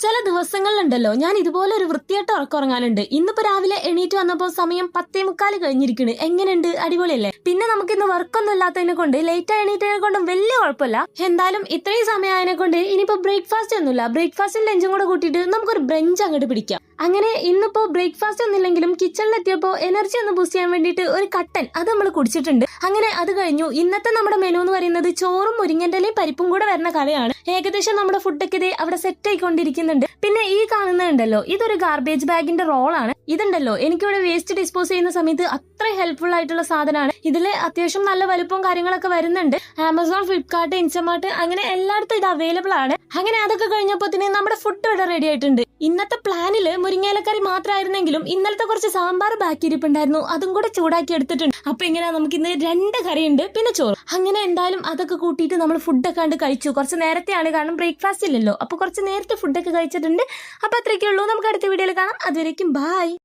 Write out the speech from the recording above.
ചില ദിവസങ്ങളിലുണ്ടല്ലോ ഞാൻ ഇതുപോലെ ഒരു വൃത്തിയായിട്ട് ഉറക്കമുറങ്ങാനുണ്ട്. ഇന്നിപ്പോ രാവിലെ എണീറ്റ് വന്നപ്പോ സമയം 10:45 കഴിഞ്ഞിരിക്കണ്. എങ്ങനെയുണ്ട്? അടിപൊളിയല്ലേ? പിന്നെ നമുക്ക് ഇന്ന് വർക്കൊന്നും ഇല്ലാത്തതിനെ കൊണ്ട് ലേറ്റ് എണീറ്റതിനെ കൊണ്ടും വലിയ കുഴപ്പമില്ല. എന്തായാലും ഇത്രയും സമയമായതിനെ കൊണ്ട് ഇനിയിപ്പോ ബ്രേക്ക്ഫാസ്റ്റ് ഒന്നുമില്ല. ബ്രേക്ക്ഫാസ്റ്റും ലഞ്ചും കൂടെ കൂട്ടിയിട്ട് നമുക്കൊരു ബ്രഞ്ച് അങ്ങോട്ട് പിടിക്കാം. അങ്ങനെ ഇന്നിപ്പോ ബ്രേക്ക്ഫാസ്റ്റ് ഒന്നുമില്ലെങ്കിലും കിച്ചണിലെത്തിയപ്പോ എനർജി ഒന്ന് ബൂസ്റ്റ് ചെയ്യാൻ വേണ്ടിയിട്ട് ഒരു കട്ടൻ അത് നമ്മൾ കുടിച്ചിട്ടുണ്ട്. അങ്ങനെ അത് കഴിഞ്ഞു. ഇന്നത്തെ നമ്മുടെ മെനു എന്ന് പറയുന്നത് ചോറും മുരിങ്ങന്റെലയും പരിപ്പും കൂടെ വരുന്ന കറിയാണ്. ഏകദേശം നമ്മുടെ ഫുഡൊക്കെ ഇതേ അവിടെ സെറ്റ് ആയിക്കൊണ്ടിരിക്കുന്നുണ്ട്. പിന്നെ ഈ കാണുന്നുണ്ടല്ലോ, ഇതൊരു ഗാർബേജ് ബാഗിന്റെ റോളാണ്. ഇതുണ്ടല്ലോ എനിക്കിവിടെ വേസ്റ്റ് ഡിസ്പോസ് ചെയ്യുന്ന സമയത്ത് അത്ര ഹെൽപ്ഫുൾ ആയിട്ടുള്ള സാധനമാണ്. ഇതിൽ അത്യാവശ്യം നല്ല വലുപ്പവും കാര്യങ്ങളൊക്കെ വരുന്നുണ്ട്. ആമസോൺ, ഫ്ലിപ്കാർട്ട്, ഇൻസ്റ്റമാർട്ട് അങ്ങനെ എല്ലായിടത്തും ഇത് അവൈലബിൾ ആണ്. അങ്ങനെ അതൊക്കെ കഴിഞ്ഞപ്പോ നമ്മുടെ ഫുഡ് ഇവിടെ റെഡി ആയിട്ടുണ്ട്. ഇന്നത്തെ പ്ലാനില് മുരിങ്ങയിലക്കറി മാത്രമായിരുന്നെങ്കിലും ഇന്നലത്തെ കുറച്ച് സാമ്പാർ ബാക്കി ഇരിപ്പുണ്ടായിരുന്നു. അതും കൂടെ ചൂടാക്കി എടുത്തിട്ടുണ്ട്. അപ്പൊ ഇങ്ങനെ നമുക്ക് ഇന്ന് 2 കറിയുണ്ട്, പിന്നെ ചോറ്. അങ്ങനെ എന്തായാലും അതൊക്കെ കൂട്ടിയിട്ട് നമ്മൾ ഫുഡൊക്കെ കണ്ട് കഴിച്ചു. കുറച്ച് നേരത്തെയാണ്, കാരണം ബ്രേക്ക്ഫാസ്റ്റ് ഇല്ലല്ലോ. അപ്പൊ കുറച്ച് നേരത്തെ ഫുഡൊക്കെ കഴിച്ചിട്ടുണ്ട്. അപ്പൊ അത്രയൊക്കെ ഉള്ളൂ. നമുക്ക് അടുത്ത വീഡിയോയിൽ കാണാം. അതുവരേക്കും ബൈ.